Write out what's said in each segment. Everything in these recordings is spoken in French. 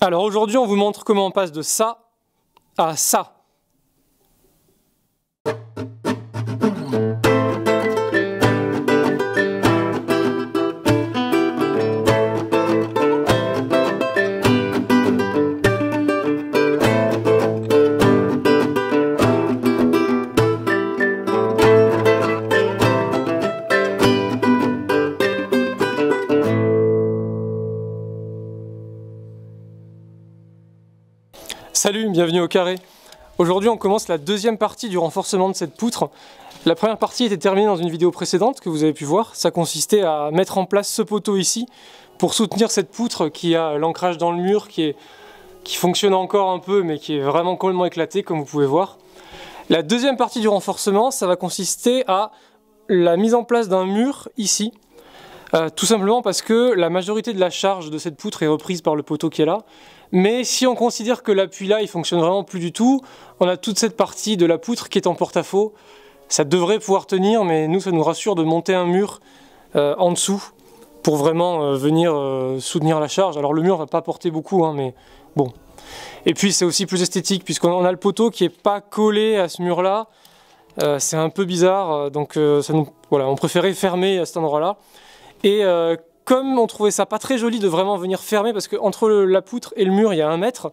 Alors aujourd'hui, on vous montre comment on passe de ça à ça. Salut, bienvenue au carré. Aujourd'hui on commence la deuxième partie du renforcement de cette poutre. La première partie était terminée dans une vidéo précédente que vous avez pu voir. Ça consistait à mettre en place ce poteau ici pour soutenir cette poutre qui a l'ancrage dans le mur, qui fonctionne encore un peu mais qui est vraiment complètement éclaté comme vous pouvez voir. La deuxième partie du renforcement, ça va consister à la mise en place d'un mur ici. Tout simplement parce que la majorité de la charge de cette poutre est reprise par le poteau qui est là. Mais si on considère que l'appui là, il fonctionne vraiment plus du tout, on a toute cette partie de la poutre qui est en porte-à-faux. Ça devrait pouvoir tenir, mais nous, ça nous rassure de monter un mur en dessous pour vraiment venir soutenir la charge. Alors le mur va pas porter beaucoup, hein, mais bon. Et puis c'est aussi plus esthétique puisqu'on a le poteau qui est pas collé à ce mur là. C'est un peu bizarre, donc voilà, on préférait fermer à cet endroit-là. Et comme on trouvait ça pas très joli de vraiment venir fermer, parce qu'entre la poutre et le mur il y a 1 mètre,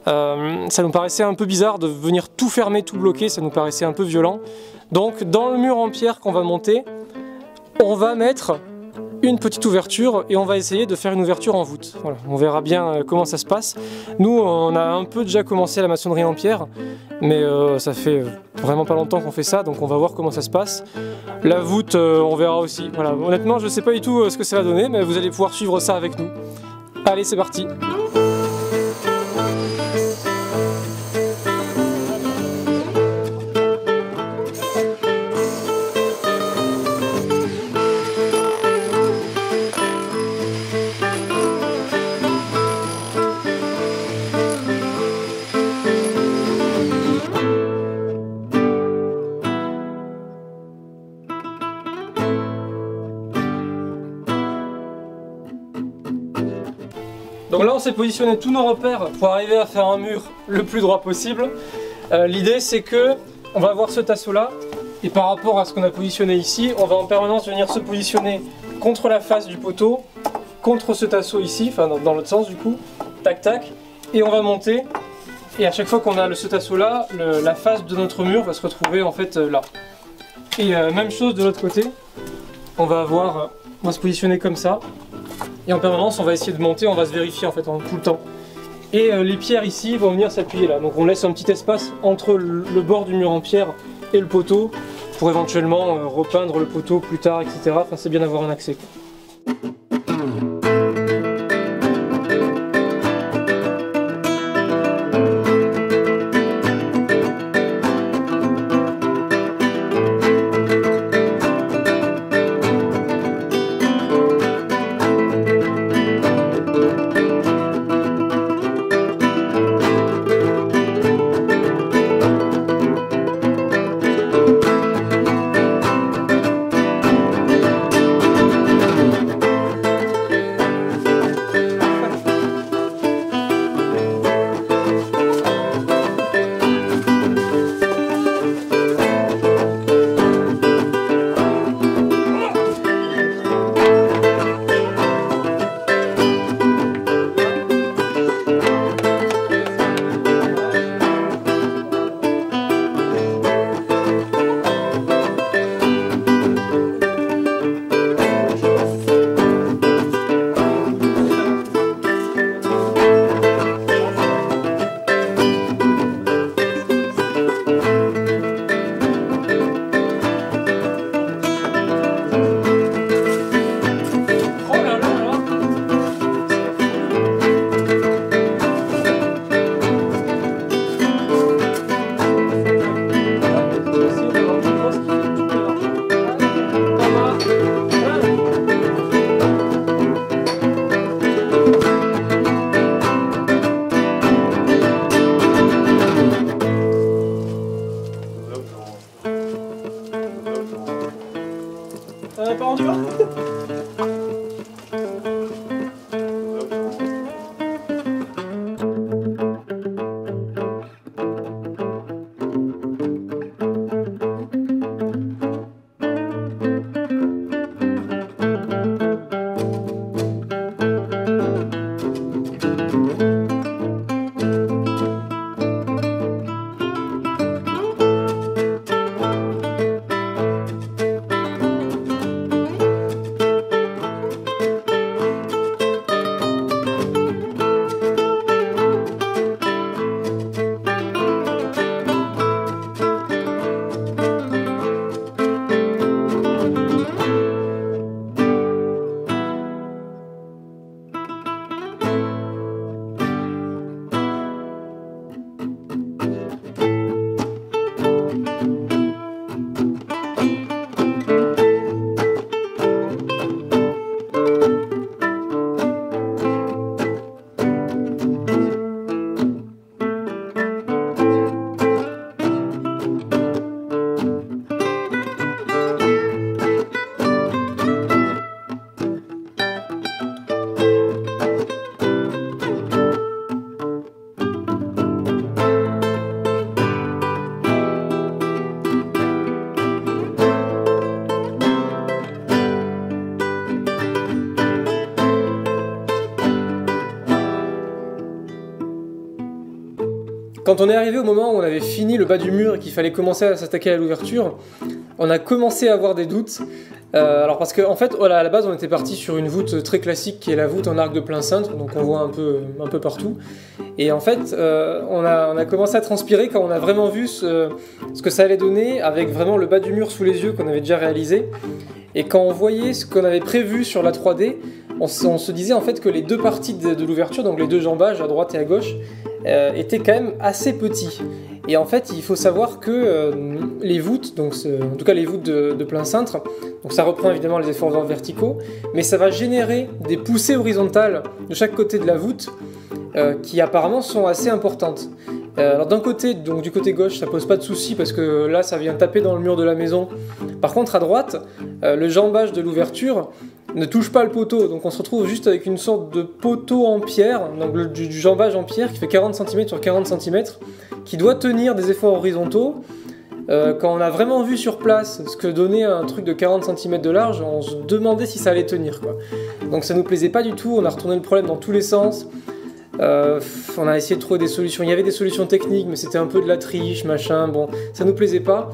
ça nous paraissait un peu bizarre de venir tout fermer, tout bloquer, ça nous paraissait un peu violent. Donc dans le mur en pierre qu'on va monter, on va mettre une petite ouverture et on va essayer de faire une ouverture en voûte. Voilà, on verra bien comment ça se passe. Nous on a un peu déjà commencé la maçonnerie en pierre, mais ça fait vraiment pas longtemps qu'on fait ça, donc on va voir comment ça se passe. La voûte on verra aussi. Voilà, honnêtement je sais pas du tout ce que ça va donner, mais vous allez pouvoir suivre ça avec nous. Allez, c'est parti. Donc là on s'est positionné tous nos repères pour arriver à faire un mur le plus droit possible. L'idée c'est que on va avoir ce tasseau là et par rapport à ce qu'on a positionné ici, on va en permanence venir se positionner contre la face du poteau, contre ce tasseau ici, enfin dans l'autre sens du coup, tac tac, et on va monter. Et à chaque fois qu'on a ce tasseau là, la face de notre mur va se retrouver en fait là. Et même chose de l'autre côté, on va se positionner comme ça. Et en permanence on va essayer de monter, on va se vérifier en fait tout le temps. Et les pierres ici vont venir s'appuyer là. Donc on laisse un petit espace entre le bord du mur en pierre et le poteau pour éventuellement repeindre le poteau plus tard, etc. Enfin c'est bien d'avoir un accès, quoi. Quand on est arrivé au moment où on avait fini le bas du mur et qu'il fallait commencer à s'attaquer à l'ouverture, on a commencé à avoir des doutes. Alors parce qu'en fait, voilà, à la base, on était parti sur une voûte très classique qui est la voûte en arc de plein cintre, donc on voit un peu partout. Et en fait, on a commencé à transpirer quand on a vraiment vu ce que ça allait donner avec vraiment le bas du mur sous les yeux qu'on avait déjà réalisé. Et quand on voyait ce qu'on avait prévu sur la 3D, on se disait en fait que les deux parties de l'ouverture, donc les deux jambages à droite et à gauche, étaient quand même assez petits. Et en fait, il faut savoir que les voûtes, donc en tout cas les voûtes de plein cintre, donc ça reprend évidemment les efforts verticaux, mais ça va générer des poussées horizontales de chaque côté de la voûte qui apparemment sont assez importantes. Alors d'un côté, donc du côté gauche, ça pose pas de souci parce que là, ça vient taper dans le mur de la maison. Par contre, à droite, le jambage de l'ouverture ne touche pas le poteau, donc on se retrouve juste avec une sorte de poteau en pierre, donc du jambage en pierre qui fait 40 cm sur 40 cm, qui doit tenir des efforts horizontaux. Quand on a vraiment vu sur place ce que donnait un truc de 40 cm de large, on se demandait si ça allait tenir, quoi. Donc ça nous plaisait pas du tout, on a retourné le problème dans tous les sens. On a essayé de trouver des solutions, il y avait des solutions techniques mais c'était un peu de la triche, machin, bon, ça nous plaisait pas.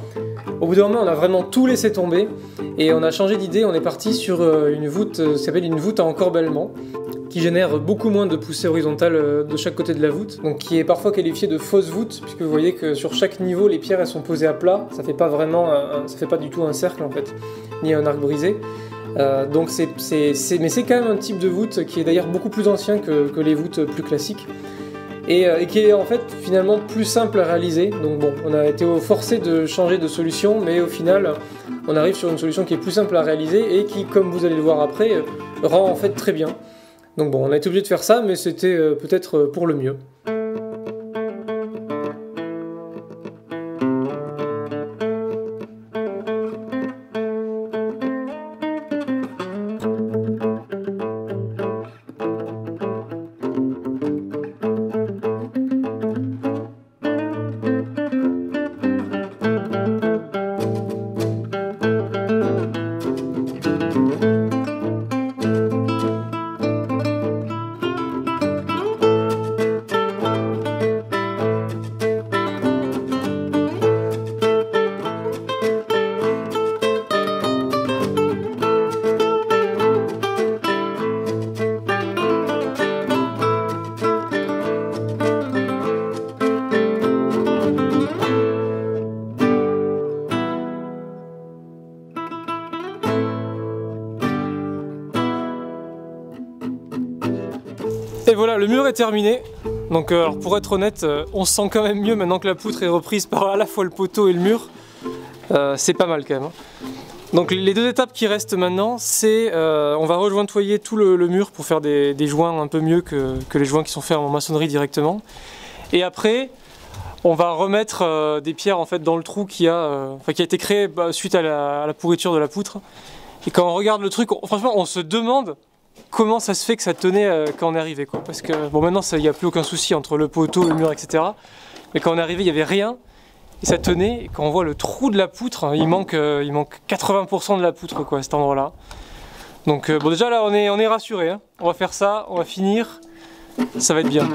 Au bout d'un moment on a vraiment tout laissé tomber et on a changé d'idée, on est parti sur une voûte, ça s'appelle une voûte à encorbellement, qui génère beaucoup moins de poussée horizontale de chaque côté de la voûte, donc qui est parfois qualifiée de fausse voûte, puisque vous voyez que sur chaque niveau les pierres elles sont posées à plat, ça fait pas vraiment, ça fait pas du tout un cercle en fait, ni un arc brisé. Donc mais c'est quand même un type de voûte qui est d'ailleurs beaucoup plus ancien que les voûtes plus classiques et qui est en fait finalement plus simple à réaliser. Donc bon, on a été forcé de changer de solution, mais au final on arrive sur une solution qui est plus simple à réaliser et qui, comme vous allez le voir après, rend en fait très bien. Donc bon, on a été obligé de faire ça, mais c'était peut-être pour le mieux. Et voilà, le mur est terminé. Donc alors pour être honnête, on se sent quand même mieux maintenant que la poutre est reprise par à la fois le poteau et le mur. C'est pas mal quand même. Donc les deux étapes qui restent maintenant, c'est on va rejointoyer tout le mur pour faire des joints un peu mieux que les joints qui sont faits en maçonnerie directement. Et après, on va remettre des pierres en fait dans le trou qui a été créé suite à la pourriture de la poutre. Et quand on regarde le truc, franchement on se demande comment ça se fait que ça tenait quand on est arrivé, quoi. Parce que bon, maintenant il n'y a plus aucun souci entre le poteau, le mur, etc. Mais quand on est arrivé, il n'y avait rien et ça tenait. Et quand on voit le trou de la poutre, il manque 80% de la poutre, quoi, à cet endroit-là. Donc bon, déjà là on est rassuré, hein. On va faire ça, on va finir, ça va être bien.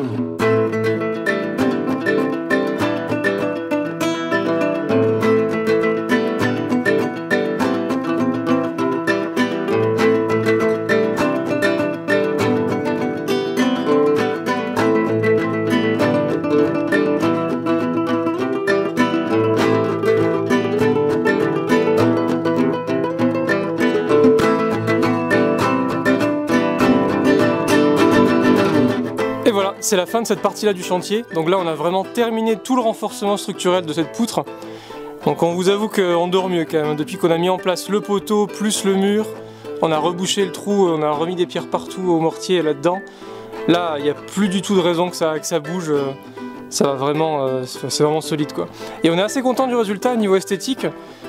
C'est la fin de cette partie-là du chantier. Donc là, on a vraiment terminé tout le renforcement structurel de cette poutre. Donc on vous avoue qu'on dort mieux quand même. Depuis qu'on a mis en place le poteau plus le mur, on a rebouché le trou, on a remis des pierres partout au mortier là-dedans. Là, il n'y a plus du tout de raison que ça bouge. Ça va vraiment, c'est vraiment solide, quoi. Et on est assez content du résultat au niveau esthétique.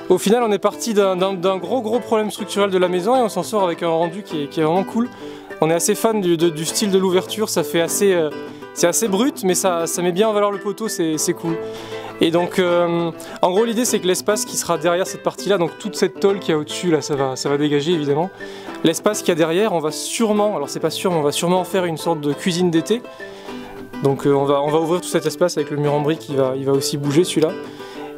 Au final, on est parti d'un gros problème structurel de la maison et on s'en sort avec un rendu qui est vraiment cool. On est assez fan du style de l'ouverture, ça fait c'est assez brut, mais ça met bien en valeur le poteau, c'est cool. Et donc, en gros, l'idée c'est que l'espace qui sera derrière cette partie-là, donc toute cette tôle qu'il y a au-dessus, là, ça va dégager évidemment. L'espace qu'il y a derrière, on va sûrement, alors c'est pas sûr, mais on va sûrement en faire une sorte de cuisine d'été. Donc on va ouvrir tout cet espace avec le mur en briques, il va aussi bouger celui-là.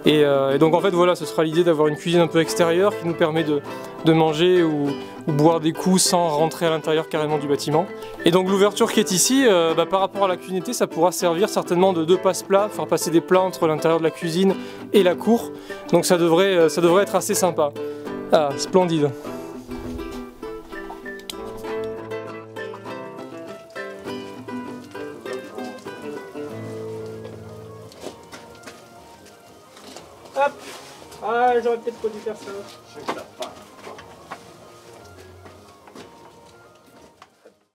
Et donc en fait voilà, ce sera l'idée d'avoir une cuisine un peu extérieure qui nous permet de manger ou boire des coups sans rentrer à l'intérieur carrément du bâtiment. Et donc l'ouverture qui est ici, par rapport à la cuisine été, ça pourra servir certainement de deux passe-plats, faire passer des plats entre l'intérieur de la cuisine et la cour. Donc ça devrait être assez sympa. Ah, splendide. Hop. Ah, j'aurais peut-être pas dû faire ça.